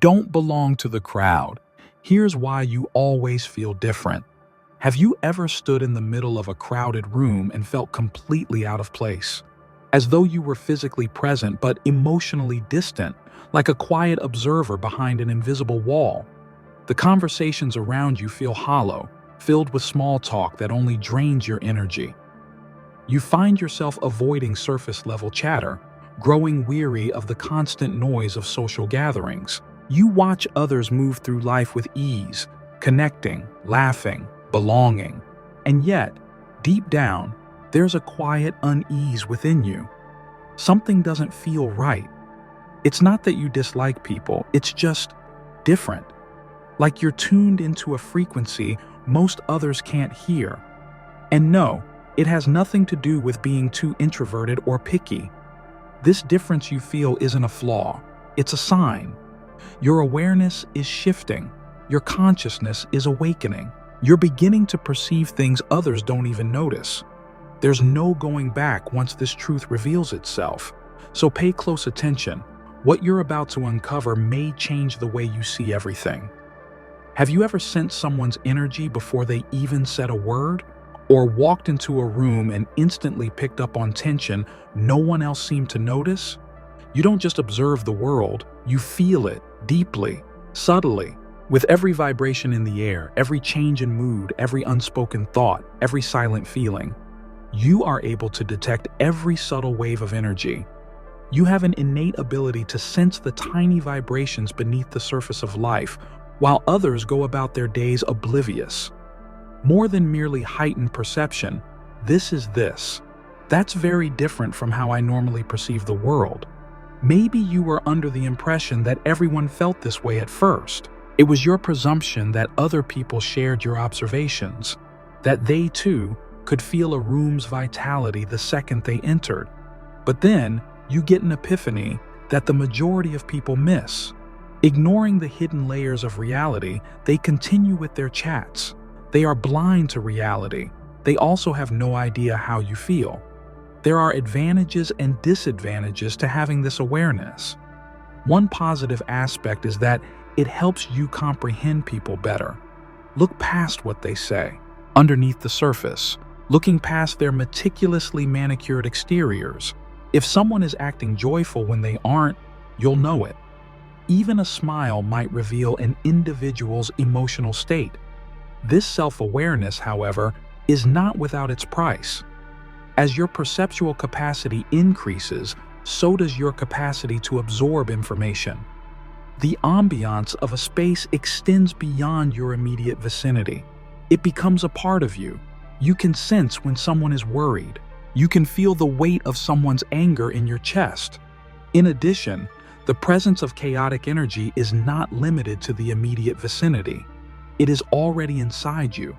don't belong to the crowd. Here's why you always feel different. Have you ever stood in the middle of a crowded room and felt completely out of place? As though you were physically present but emotionally distant, like a quiet observer behind an invisible wall. The conversations around you feel hollow, filled with small talk that only drains your energy. You find yourself avoiding surface-level chatter, growing weary of the constant noise of social gatherings. You watch others move through life with ease, connecting, laughing, belonging. And yet, deep down, there's a quiet unease within you. Something doesn't feel right. It's not that you dislike people, it's just different. Like you're tuned into a frequency most others can't hear. And no, it has nothing to do with being too introverted or picky. This difference you feel isn't a flaw, it's a sign. Your awareness is shifting, your consciousness is awakening. You're beginning to perceive things others don't even notice. There's no going back once this truth reveals itself. So pay close attention. What you're about to uncover may change the way you see everything. Have you ever sensed someone's energy before they even said a word? Or walked into a room and instantly picked up on tension no one else seemed to notice? You don't just observe the world, you feel it deeply, subtly. With every vibration in the air, every change in mood, every unspoken thought, every silent feeling, you are able to detect every subtle wave of energy. You have an innate ability to sense the tiny vibrations beneath the surface of life, while others go about their days oblivious. More than merely heightened perception, this is this. That's very different from how I normally perceive the world. Maybe you were under the impression that everyone felt this way at first. It was your presumption that other people shared your observations, that they too could feel a room's vitality the second they entered. But then you get an epiphany that the majority of people miss. Ignoring the hidden layers of reality, they continue with their chats. They are blind to reality. They also have no idea how you feel. There are advantages and disadvantages to having this awareness. One positive aspect is that it helps you comprehend people better. Look past what they say, underneath the surface, looking past their meticulously manicured exteriors. If someone is acting joyful when they aren't, you'll know it. Even a smile might reveal an individual's emotional state. This self-awareness, however, is not without its price. As your perceptual capacity increases, so does your capacity to absorb information. The ambiance of a space extends beyond your immediate vicinity. It becomes a part of you. You can sense when someone is worried. You can feel the weight of someone's anger in your chest. In addition, the presence of chaotic energy is not limited to the immediate vicinity. It is already inside you.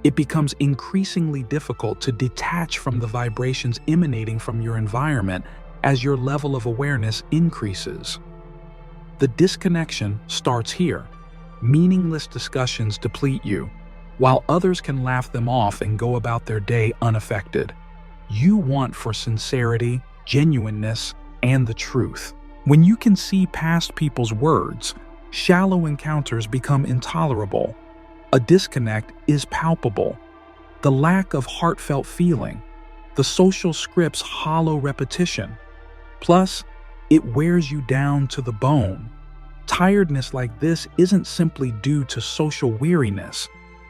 It becomes increasingly difficult to detach from the vibrations emanating from your environment as your level of awareness increases. The disconnection starts here. Meaningless discussions deplete you, while others can laugh them off and go about their day unaffected. You want for sincerity, genuineness, and the truth. When you can see past people's words, shallow encounters become intolerable. A disconnect is palpable. The lack of heartfelt feeling, the social script's hollow repetition. Plus, it wears you down to the bone. Tiredness like this isn't simply due to social weariness.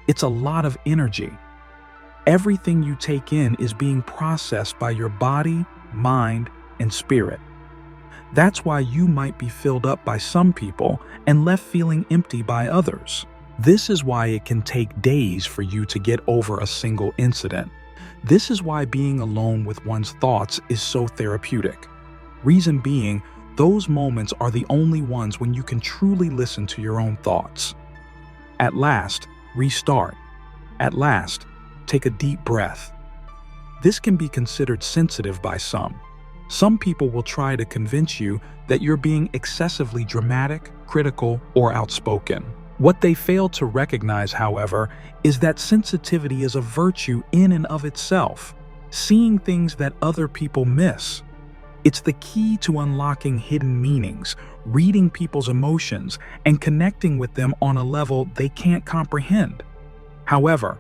It's a lot of energy. Everything you take in is being processed by your body, mind, and spirit. That's why you might be filled up by some people and left feeling empty by others. This is why it can take days for you to get over a single incident. This is why being alone with one's thoughts is so therapeutic. Reason being, those moments are the only ones when you can truly listen to your own thoughts. At last, restart. At last, take a deep breath. This can be considered sensitive by some. Some people will try to convince you that you're being excessively dramatic, critical, or outspoken. What they fail to recognize, however, is that sensitivity is a virtue in and of itself, seeing things that other people miss. It's the key to unlocking hidden meanings, reading people's emotions, and connecting with them on a level they can't comprehend. However,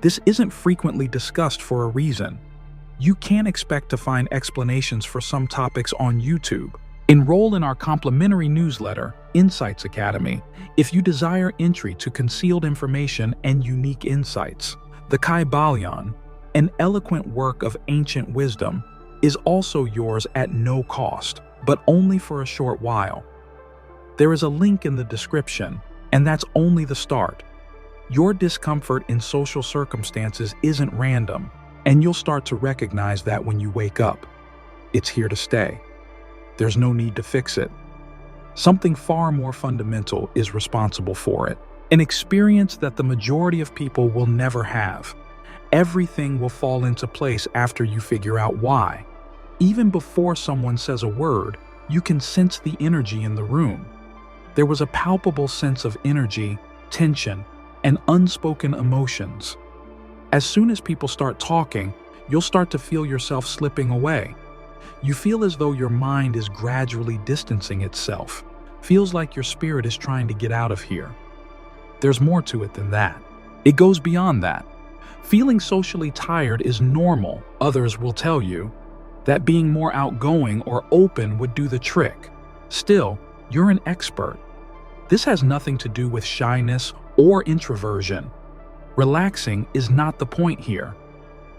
this isn't frequently discussed for a reason. You can't expect to find explanations for some topics on YouTube. Enroll in our complimentary newsletter, Insights Academy, if you desire entry to concealed information and unique insights. The Kybalion, an eloquent work of ancient wisdom, is also yours at no cost, but only for a short while. There is a link in the description, and that's only the start. Your discomfort in social circumstances isn't random, and you'll start to recognize that when you wake up. It's here to stay. There's no need to fix it. Something far more fundamental is responsible for it. An experience that the majority of people will never have. Everything will fall into place after you figure out why. Even before someone says a word, you can sense the energy in the room. There was a palpable sense of energy, tension, and unspoken emotions. As soon as people start talking, you'll start to feel yourself slipping away. You feel as though your mind is gradually distancing itself. Feels like your spirit is trying to get out of here. There's more to it than that. It goes beyond that. Feeling socially tired is normal. Others will tell you that being more outgoing or open would do the trick. Still, you're an expert. This has nothing to do with shyness or introversion. Relaxing is not the point here.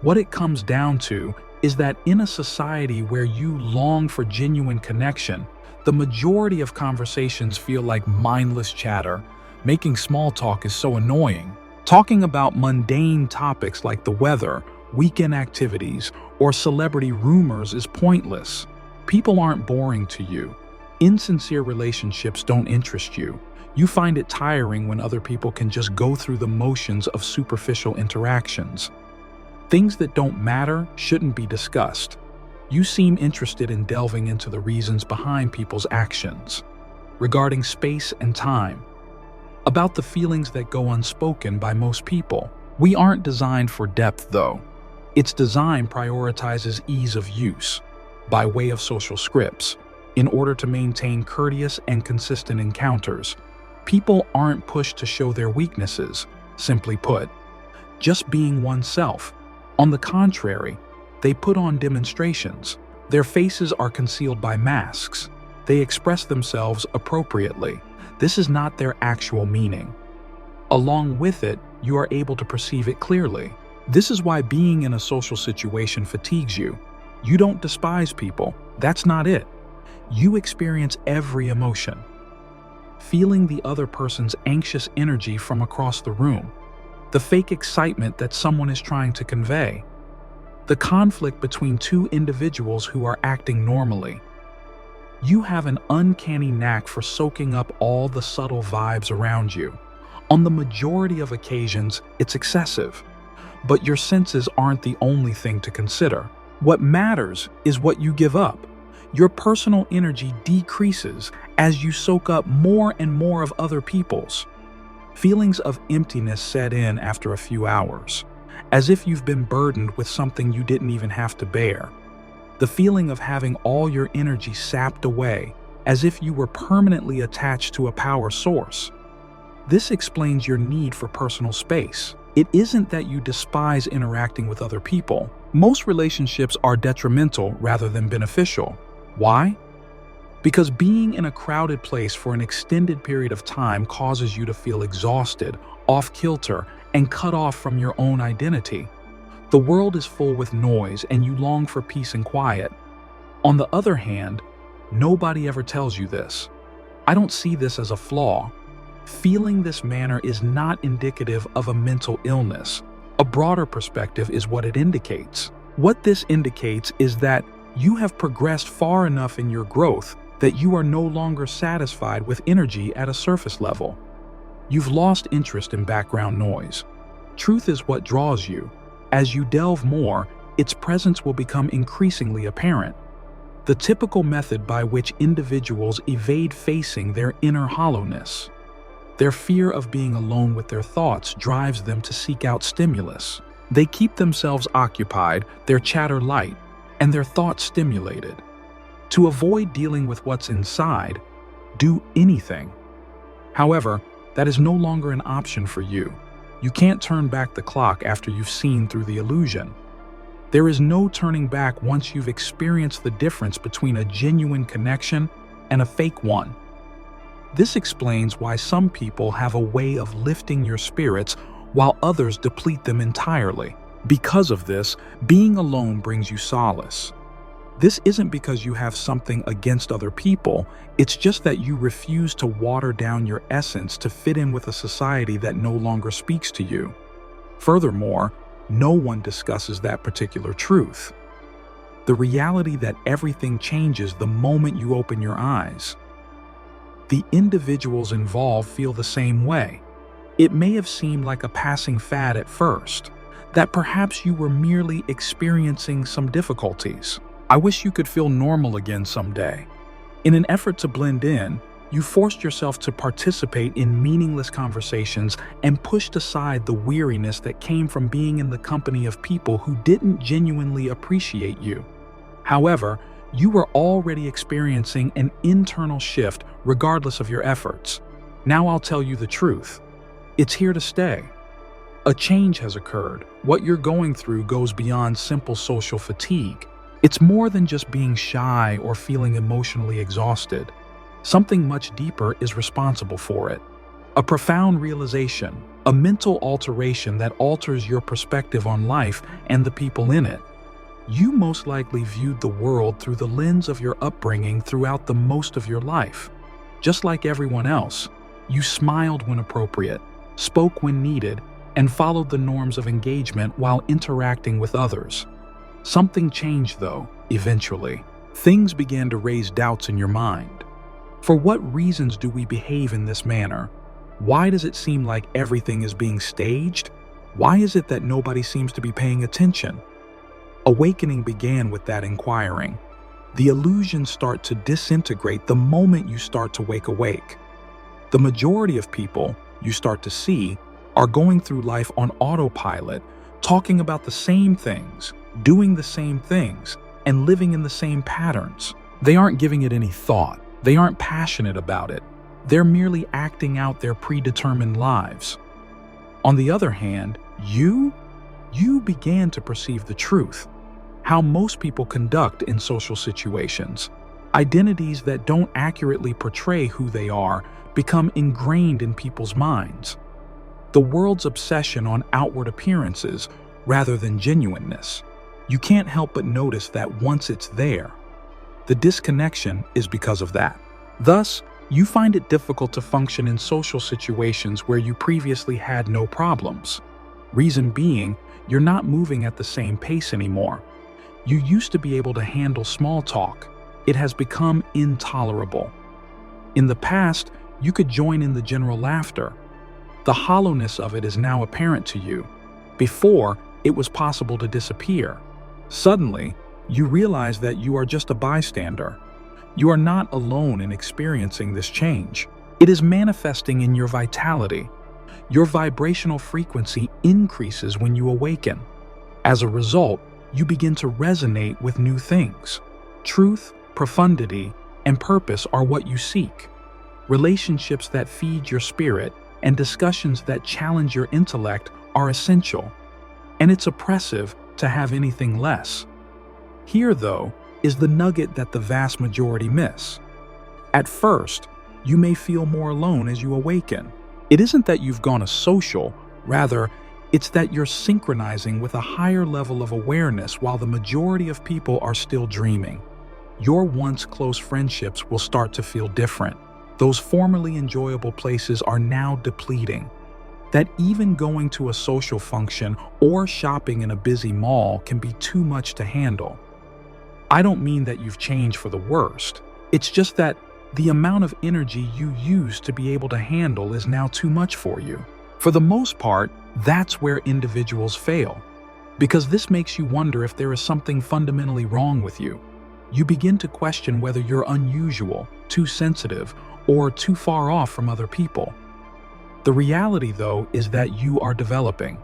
What it comes down to is that in a society where you long for genuine connection, the majority of conversations feel like mindless chatter. Making small talk is so annoying. Talking about mundane topics like the weather, weekend activities, or celebrity rumors is pointless. People aren't boring to you. Insincere relationships don't interest you. You find it tiring when other people can just go through the motions of superficial interactions. Things that don't matter shouldn't be discussed. You seem interested in delving into the reasons behind people's actions, regarding space and time, about the feelings that go unspoken by most people. We aren't designed for depth, though. Its design prioritizes ease of use, by way of social scripts, in order to maintain courteous and consistent encounters. People aren't pushed to show their weaknesses, simply put, just being oneself. On the contrary, they put on demonstrations. Their faces are concealed by masks. They express themselves appropriately. This is not their actual meaning. Along with it, you are able to perceive it clearly. This is why being in a social situation fatigues you. You don't despise people. That's not it. You experience every emotion. Feeling the other person's anxious energy from across the room, the fake excitement that someone is trying to convey, the conflict between two individuals who are acting normally. You have an uncanny knack for soaking up all the subtle vibes around you. On the majority of occasions, it's excessive. But your senses aren't the only thing to consider. What matters is what you give up. Your personal energy decreases as you soak up more and more of other people's. Feelings of emptiness set in after a few hours, as if you've been burdened with something you didn't even have to bear. The feeling of having all your energy sapped away, as if you were permanently attached to a power source. This explains your need for personal space. It isn't that you despise interacting with other people. Most relationships are detrimental rather than beneficial. Why? Because being in a crowded place for an extended period of time causes you to feel exhausted, off-kilter, and cut off from your own identity. The world is full with noise and you long for peace and quiet. On the other hand, nobody ever tells you this. I don't see this as a flaw. Feeling this manner is not indicative of a mental illness. A broader perspective is what it indicates. What this indicates is that you have progressed far enough in your growth that you are no longer satisfied with energy at a surface level. You've lost interest in background noise. Truth is what draws you. As you delve more, its presence will become increasingly apparent. The typical method by which individuals evade facing their inner hollowness. Their fear of being alone with their thoughts drives them to seek out stimulus. They keep themselves occupied, their chatter light, and their thoughts stimulated. To avoid dealing with what's inside, do anything. However, that is no longer an option for you. You can't turn back the clock after you've seen through the illusion. There is no turning back once you've experienced the difference between a genuine connection and a fake one. This explains why some people have a way of lifting your spirits while others deplete them entirely. Because of this, being alone brings you solace. This isn't because you have something against other people, it's just that you refuse to water down your essence to fit in with a society that no longer speaks to you. Furthermore, no one discusses that particular truth. The reality that everything changes the moment you open your eyes. The individuals involved feel the same way. It may have seemed like a passing fad at first, that perhaps you were merely experiencing some difficulties. I wish you could feel normal again someday. In an effort to blend in, you forced yourself to participate in meaningless conversations and pushed aside the weariness that came from being in the company of people who didn't genuinely appreciate you. However, you were already experiencing an internal shift regardless of your efforts. Now I'll tell you the truth. It's here to stay. A change has occurred. What you're going through goes beyond simple social fatigue. It's more than just being shy or feeling emotionally exhausted. Something much deeper is responsible for it. A profound realization, a mental alteration that alters your perspective on life and the people in it. You most likely viewed the world through the lens of your upbringing throughout the most of your life. Just like everyone else, you smiled when appropriate, spoke when needed, and followed the norms of engagement while interacting with others. Something changed, though, eventually. Things began to raise doubts in your mind. For what reasons do we behave in this manner? Why does it seem like everything is being staged? Why is it that nobody seems to be paying attention? Awakening began with that inquiring. The illusions start to disintegrate the moment you start to wake awake. The majority of people, you start to see, are going through life on autopilot, talking about the same things, doing the same things, and living in the same patterns. They aren't giving it any thought. They aren't passionate about it. They're merely acting out their predetermined lives. On the other hand, you began to perceive the truth. How most people conduct in social situations. Identities that don't accurately portray who they are become ingrained in people's minds. The world's obsession on outward appearances rather than genuineness. You can't help but notice that once it's there, the disconnection is because of that. Thus, you find it difficult to function in social situations where you previously had no problems. Reason being, you're not moving at the same pace anymore. You used to be able to handle small talk. It has become intolerable. In the past, you could join in the general laughter. The hollowness of it is now apparent to you. Before, it was possible to disappear. Suddenly, you realize that you are just a bystander. You are not alone in experiencing this change. It is manifesting in your vitality. Your vibrational frequency increases when you awaken. As a result, you begin to resonate with new things. Truth, profundity, and purpose are what you seek. Relationships that feed your spirit and discussions that challenge your intellect are essential. And it's oppressive to have anything less. Here, though, is the nugget that the vast majority miss. At first, you may feel more alone as you awaken. It isn't that you've gone asocial, rather, it's that you're synchronizing with a higher level of awareness while the majority of people are still dreaming. Your once close friendships will start to feel different. Those formerly enjoyable places are now depleting. That even going to a social function or shopping in a busy mall can be too much to handle. I don't mean that you've changed for the worst. It's just that the amount of energy you used to be able to handle is now too much for you. For the most part, that's where individuals fail, because this makes you wonder if there is something fundamentally wrong with you. You begin to question whether you're unusual, too sensitive, or too far off from other people. The reality, though, is that you are developing.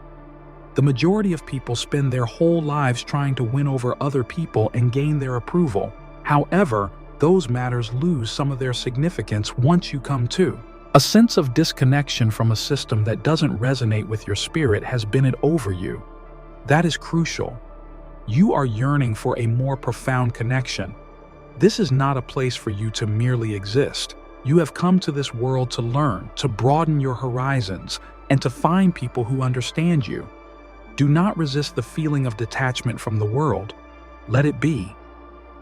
The majority of people spend their whole lives trying to win over other people and gain their approval. However, those matters lose some of their significance once you come to. A sense of disconnection from a system that doesn't resonate with your spirit has been it over you. That is crucial. You are yearning for a more profound connection. This is not a place for you to merely exist. You have come to this world to learn, to broaden your horizons, and to find people who understand you. Do not resist the feeling of detachment from the world. Let it be.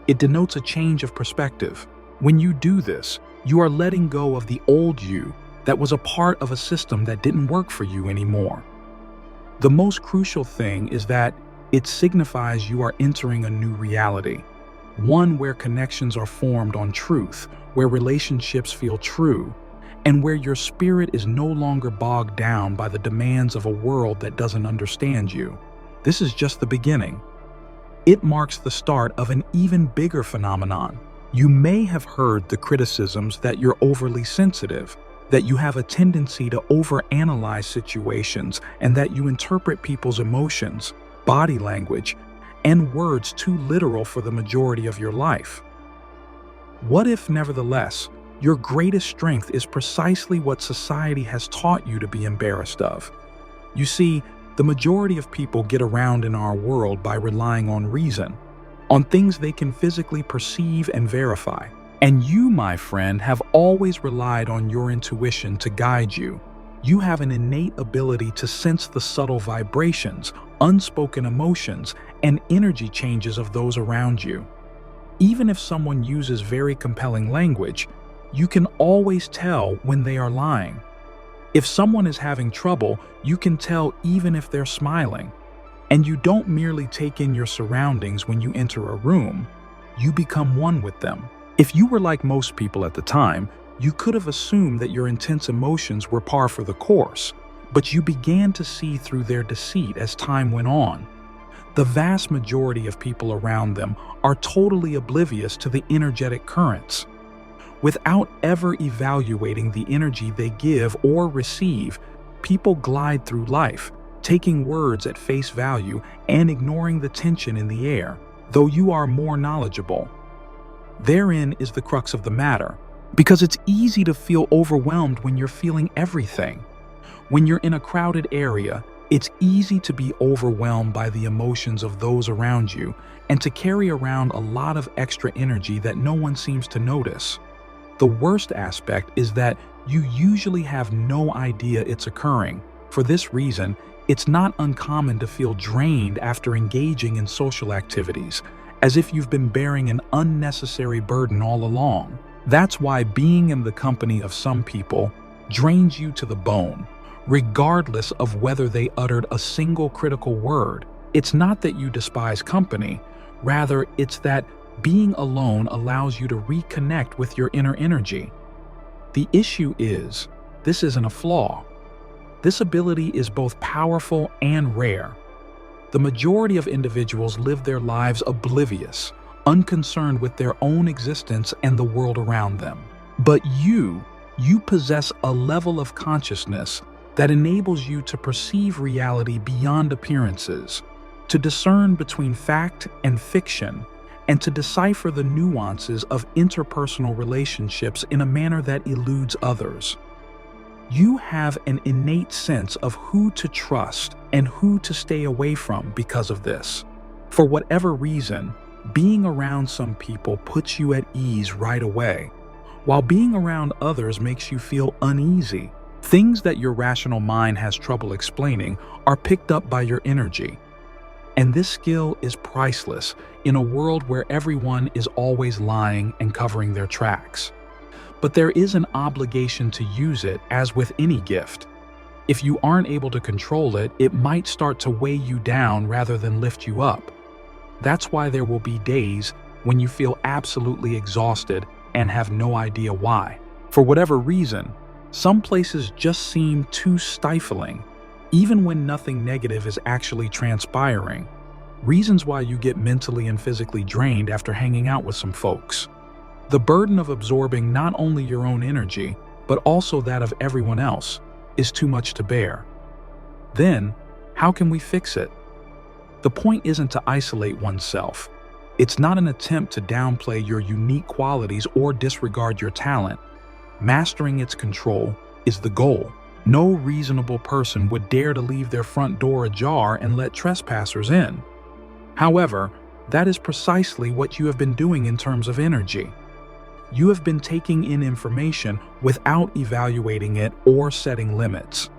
It denotes a change of perspective. When you do this, you are letting go of the old you that was a part of a system that didn't work for you anymore. The most crucial thing is that it signifies you are entering a new reality, one where connections are formed on truth, where relationships feel true, and where your spirit is no longer bogged down by the demands of a world that doesn't understand you. This is just the beginning. It marks the start of an even bigger phenomenon. You may have heard the criticisms that you're overly sensitive, that you have a tendency to overanalyze situations, and that you interpret people's emotions, body language, and words too literal for the majority of your life. What if, nevertheless, your greatest strength is precisely what society has taught you to be embarrassed of? You see, the majority of people get around in our world by relying on reason, on things they can physically perceive and verify. And you, my friend, have always relied on your intuition to guide you. You have an innate ability to sense the subtle vibrations, unspoken emotions, and energy changes of those around you. Even if someone uses very compelling language, you can always tell when they are lying. If someone is having trouble, you can tell even if they're smiling. And you don't merely take in your surroundings when you enter a room, you become one with them. If you were like most people at the time, you could have assumed that your intense emotions were par for the course, but you began to see through their deceit as time went on. The vast majority of people around them are totally oblivious to the energetic currents. Without ever evaluating the energy they give or receive, people glide through life, taking words at face value and ignoring the tension in the air, though you are more knowledgeable. Therein is the crux of the matter, because it's easy to feel overwhelmed when you're feeling everything. When you're in a crowded area, it's easy to be overwhelmed by the emotions of those around you and to carry around a lot of extra energy that no one seems to notice. The worst aspect is that you usually have no idea it's occurring. For this reason, it's not uncommon to feel drained after engaging in social activities, as if you've been bearing an unnecessary burden all along. That's why being in the company of some people drains you to the bone, regardless of whether they uttered a single critical word. It's not that you despise company, rather it's that being alone allows you to reconnect with your inner energy. The issue is, this isn't a flaw. This ability is both powerful and rare. The majority of individuals live their lives oblivious, unconcerned with their own existence and the world around them. But you possess a level of consciousness that enables you to perceive reality beyond appearances, to discern between fact and fiction, and to decipher the nuances of interpersonal relationships in a manner that eludes others. You have an innate sense of who to trust and who to stay away from because of this. For whatever reason, being around some people puts you at ease right away, while being around others makes you feel uneasy. Things that your rational mind has trouble explaining are picked up by your energy. And this skill is priceless in a world where everyone is always lying and covering their tracks. But there is an obligation to use it, as with any gift. If you aren't able to control it, it might start to weigh you down rather than lift you up. That's why there will be days when you feel absolutely exhausted and have no idea why. For whatever reason, some places just seem too stifling, even when nothing negative is actually transpiring. Reasons why you get mentally and physically drained after hanging out with some folks. The burden of absorbing not only your own energy, but also that of everyone else, is too much to bear. Then, how can we fix it? The point isn't to isolate oneself. It's not an attempt to downplay your unique qualities or disregard your talent. Mastering its control is the goal. No reasonable person would dare to leave their front door ajar and let trespassers in. However, that is precisely what you have been doing in terms of energy. You have been taking in information without evaluating it or setting limits.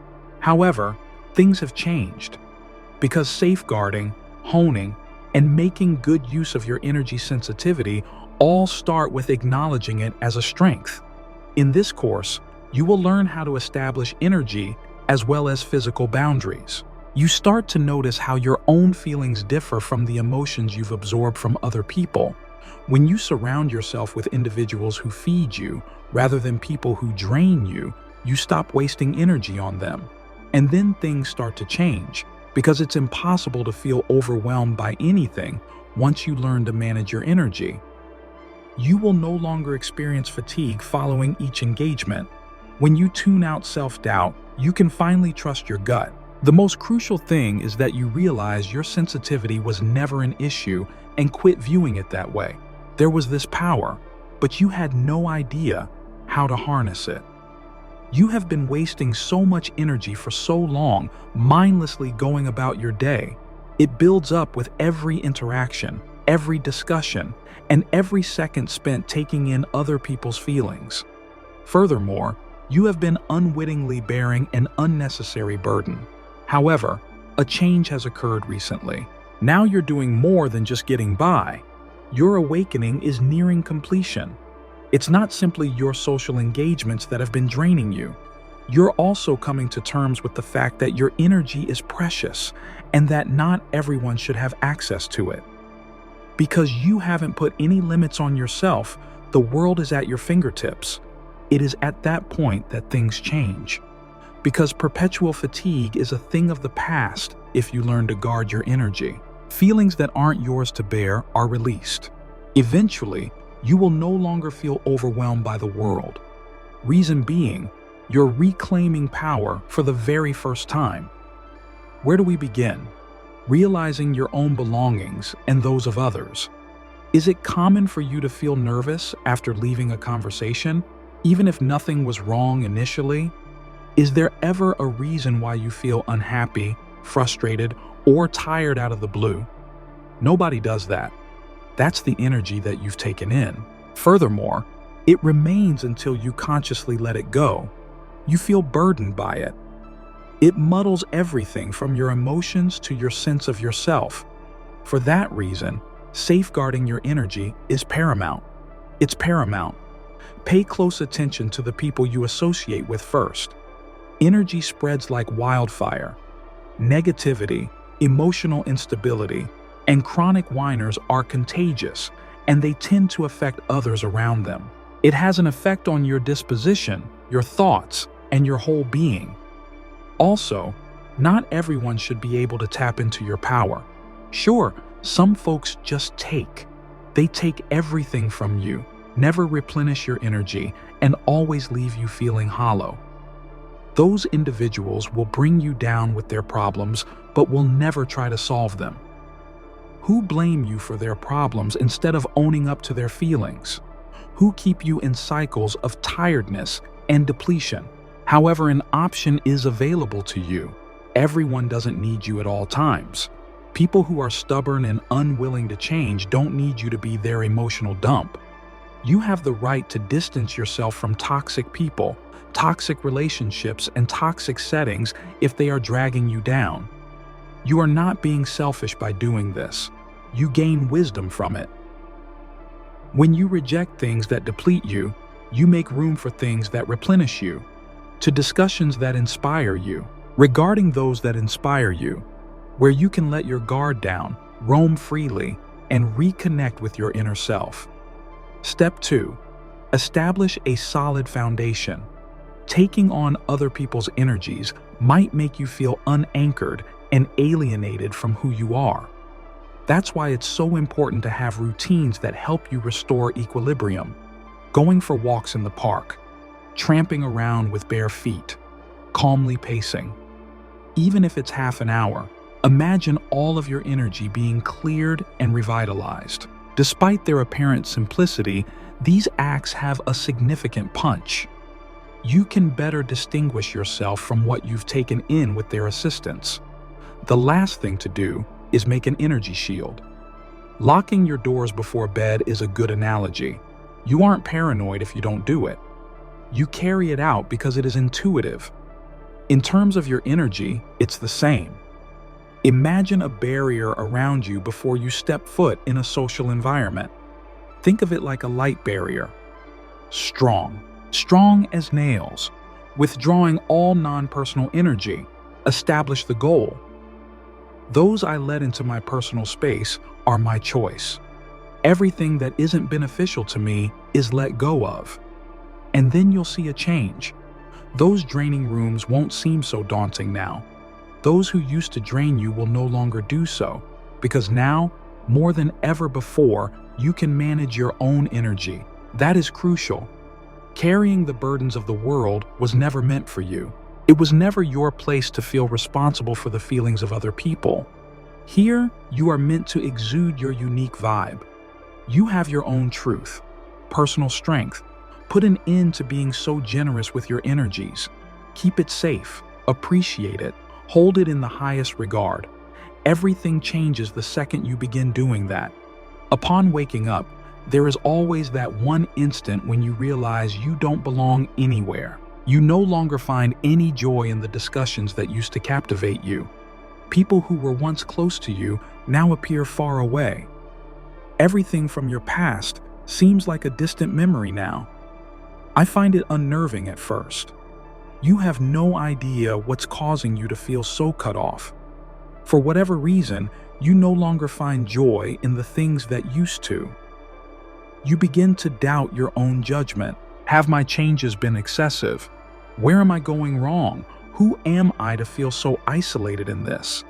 However, things have changed because safeguarding, honing, and making good use of your energy sensitivity all start with acknowledging it as a strength. In this course, you will learn how to establish energy as well as physical boundaries. You start to notice how your own feelings differ from the emotions you've absorbed from other people. When you surround yourself with individuals who feed you rather than people who drain you, you stop wasting energy on them. And then things start to change, because it's impossible to feel overwhelmed by anything once you learn to manage your energy. You will no longer experience fatigue following each engagement. When you tune out self-doubt, you can finally trust your gut. The most crucial thing is that you realize your sensitivity was never an issue and quit viewing it that way. There was this power, but you had no idea how to harness it. You have been wasting so much energy for so long, mindlessly going about your day. It builds up with every interaction, every discussion, and every second spent taking in other people's feelings. Furthermore, you have been unwittingly bearing an unnecessary burden. However, a change has occurred recently. Now you're doing more than just getting by. Your awakening is nearing completion. It's not simply your social engagements that have been draining you. You're also coming to terms with the fact that your energy is precious and that not everyone should have access to it. Because you haven't put any limits on yourself, the world is at your fingertips. It is at that point that things change. Because perpetual fatigue is a thing of the past if you learn to guard your energy. Feelings that aren't yours to bear are released. Eventually, you will no longer feel overwhelmed by the world. Reason being, you're reclaiming power for the very first time. Where do we begin? Realizing your own belongings and those of others. Is it common for you to feel nervous after leaving a conversation, even if nothing was wrong initially? Is there ever a reason why you feel unhappy, frustrated, or tired out of the blue? Nobody does that. That's the energy that you've taken in. Furthermore, it remains until you consciously let it go. You feel burdened by it. It muddles everything from your emotions to your sense of yourself. For that reason, safeguarding your energy is paramount. It's paramount. Pay close attention to the people you associate with first. Energy spreads like wildfire. Negativity, emotional instability, and chronic whiners are contagious, and they tend to affect others around them. It has an effect on your disposition, your thoughts, and your whole being. Also, not everyone should be able to tap into your power. Sure, some folks just take. They take everything from you, never replenish your energy, and always leave you feeling hollow. Those individuals will bring you down with their problems, but will never try to solve them. Who blame you for their problems instead of owning up to their feelings? Who keep you in cycles of tiredness and depletion? However, an option is available to you. Everyone doesn't need you at all times. People who are stubborn and unwilling to change don't need you to be their emotional dump. You have the right to distance yourself from toxic people, toxic relationships, and toxic settings if they are dragging you down. You are not being selfish by doing this. You gain wisdom from it. When you reject things that deplete you, you make room for things that replenish you, to discussions that inspire you, regarding those that inspire you, where you can let your guard down, roam freely, and reconnect with your inner self. Step 2. Establish a solid foundation. Taking on other people's energies might make you feel unanchored and alienated from who you are. That's why it's so important to have routines that help you restore equilibrium. Going for walks in the park, tramping around with bare feet, calmly pacing. Even if it's half an hour, imagine all of your energy being cleared and revitalized. Despite their apparent simplicity, these acts have a significant punch. You can better distinguish yourself from what you've taken in with their assistance. The last thing to do is make an energy shield. Locking your doors before bed is a good analogy. You aren't paranoid if you don't do it. You carry it out because it is intuitive. In terms of your energy, it's the same. Imagine a barrier around you before you step foot in a social environment. Think of it like a light barrier. Strong as nails, withdrawing all non-personal energy. Establish the goal. Those I let into my personal space are my choice. Everything that isn't beneficial to me is let go of. And then you'll see a change. Those draining rooms won't seem so daunting now. Those who used to drain you will no longer do so, because now, more than ever before, you can manage your own energy. That is crucial. Carrying the burdens of the world was never meant for you. It was never your place to feel responsible for the feelings of other people. Here, you are meant to exude your unique vibe. You have your own truth, personal strength. Put an end to being so generous with your energies. Keep it safe, appreciate it, hold it in the highest regard. Everything changes the second you begin doing that. Upon waking up, there is always that one instant when you realize you don't belong anywhere. You no longer find any joy in the discussions that used to captivate you. People who were once close to you now appear far away. Everything from your past seems like a distant memory now. I find it unnerving at first. You have no idea what's causing you to feel so cut off. For whatever reason, you no longer find joy in the things that used to. You begin to doubt your own judgment. Have my changes been excessive? Where am I going wrong? Who am I to feel so isolated in this?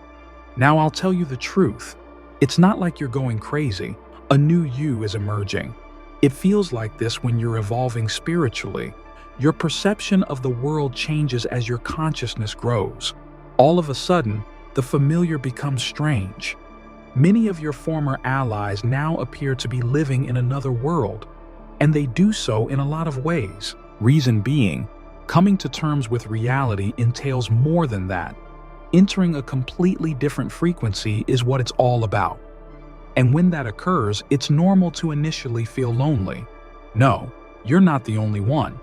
Now I'll tell you the truth. It's not like you're going crazy. A new you is emerging. It feels like this when you're evolving spiritually. Your perception of the world changes as your consciousness grows. All of a sudden, the familiar becomes strange. Many of your former allies now appear to be living in another world, and they do so in a lot of ways. Reason being, coming to terms with reality entails more than that. Entering a completely different frequency is what it's all about. And when that occurs, it's normal to initially feel lonely. No, you're not the only one.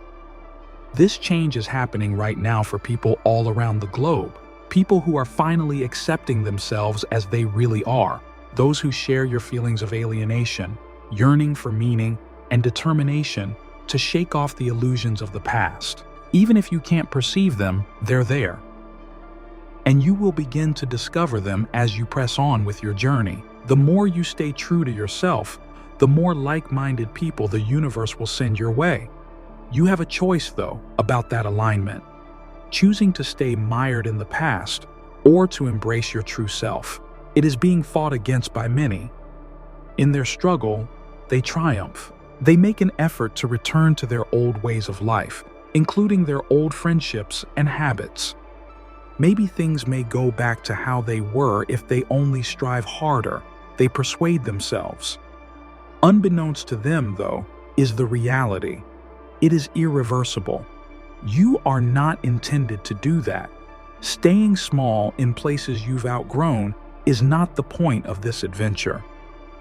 This change is happening right now for people all around the globe. People who are finally accepting themselves as they really are. Those who share your feelings of alienation, yearning for meaning, and determination to shake off the illusions of the past. Even if you can't perceive them, they're there. And you will begin to discover them as you press on with your journey. The more you stay true to yourself, the more like-minded people the universe will send your way. You have a choice, though, about that alignment. Choosing to stay mired in the past or to embrace your true self. It is being fought against by many. In their struggle, they triumph. They make an effort to return to their old ways of life, including their old friendships and habits. Maybe things may go back to how they were if they only strive harder. They persuade themselves. Unbeknownst to them, though, is the reality. It is irreversible. You are not intended to do that. Staying small in places you've outgrown is not the point of this adventure.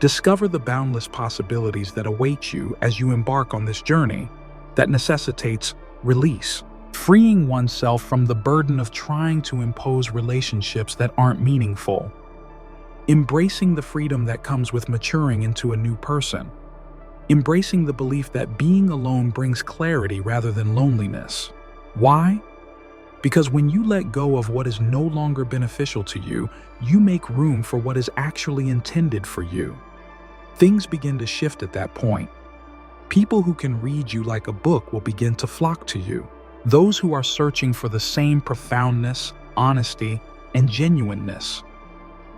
Discover the boundless possibilities that await you as you embark on this journey that necessitates release, freeing oneself from the burden of trying to impose relationships that aren't meaningful, embracing the freedom that comes with maturing into a new person, embracing the belief that being alone brings clarity rather than loneliness. Why? Because when you let go of what is no longer beneficial to you, you make room for what is actually intended for you. Things begin to shift at that point. People who can read you like a book will begin to flock to you. Those who are searching for the same profoundness, honesty, and genuineness.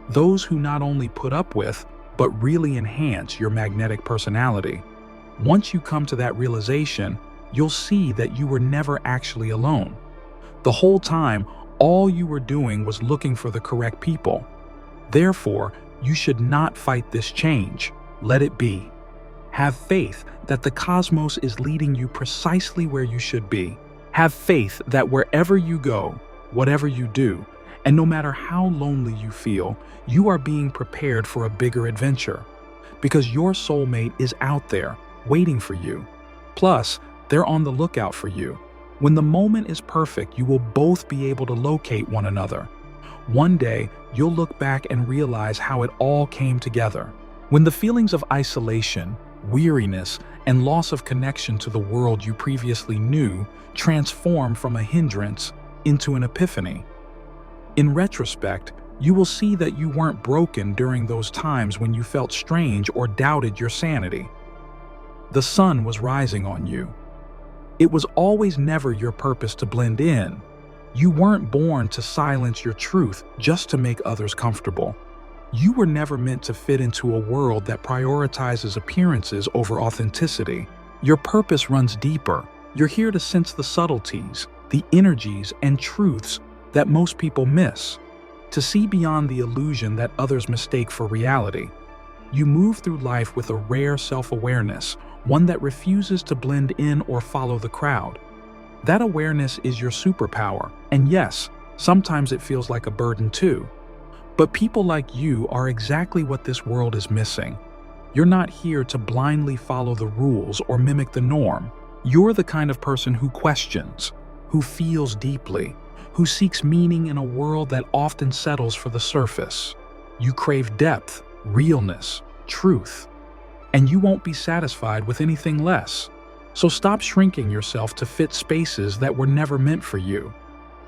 Those who not only put up with, but really enhance your magnetic personality. Once you come to that realization, you'll see that you were never actually alone. The whole time, all you were doing was looking for the correct people. Therefore, you should not fight this change. Let it be. Have faith that the cosmos is leading you precisely where you should be. Have faith that wherever you go, whatever you do, and no matter how lonely you feel, you are being prepared for a bigger adventure. Because your soulmate is out there, waiting for you. Plus, they're on the lookout for you. When the moment is perfect, you will both be able to locate one another. One day, you'll look back and realize how it all came together. When the feelings of isolation, weariness, and loss of connection to the world you previously knew transform from a hindrance into an epiphany. In retrospect, you will see that you weren't broken during those times when you felt strange or doubted your sanity. The sun was rising on you. It was always never your purpose to blend in. You weren't born to silence your truth just to make others comfortable. You were never meant to fit into a world that prioritizes appearances over authenticity. Your purpose runs deeper. You're here to sense the subtleties, the energies, and truths that most people miss, to see beyond the illusion that others mistake for reality. You move through life with a rare self-awareness, one that refuses to blend in or follow the crowd. That awareness is your superpower, and yes, sometimes it feels like a burden too. But people like you are exactly what this world is missing. You're not here to blindly follow the rules or mimic the norm. You're the kind of person who questions, who feels deeply, who seeks meaning in a world that often settles for the surface. You crave depth, realness, truth, and you won't be satisfied with anything less. So stop shrinking yourself to fit spaces that were never meant for you.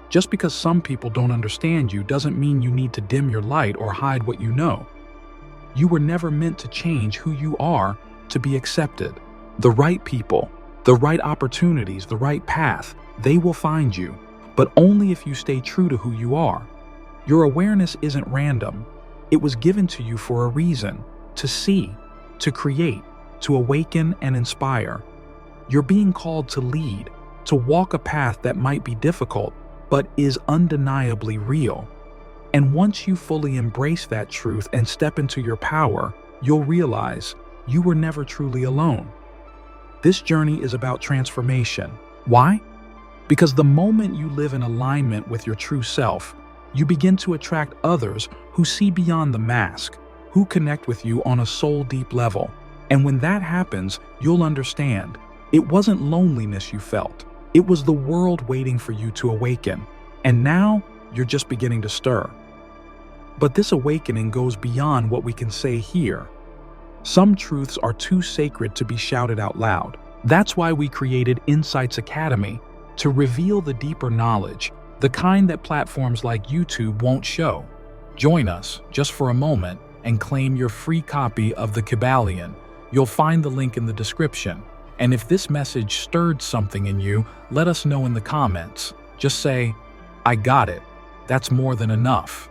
Just because some people don't understand you doesn't mean you need to dim your light or hide what you know. You were never meant to change who you are to be accepted. The right people, the right opportunities, the right path, they will find you, but only if you stay true to who you are. Your awareness isn't random. It was given to you for a reason, to see, to create, to awaken and inspire. You're being called to lead, to walk a path that might be difficult, but is undeniably real. And once you fully embrace that truth and step into your power, you'll realize you were never truly alone. This journey is about transformation. Why? Because the moment you live in alignment with your true self, you begin to attract others who see beyond the mask, who connect with you on a soul-deep level. And when that happens, you'll understand it wasn't loneliness you felt. It was the world waiting for you to awaken, and now you're just beginning to stir. But this awakening goes beyond what we can say here. Some truths are too sacred to be shouted out loud. That's why we created Insights Academy, to reveal the deeper knowledge, the kind that platforms like YouTube won't show. Join us, just for a moment, and claim your free copy of The Kybalion. You'll find the link in the description. And if this message stirred something in you, let us know in the comments. Just say, "I got it." That's more than enough.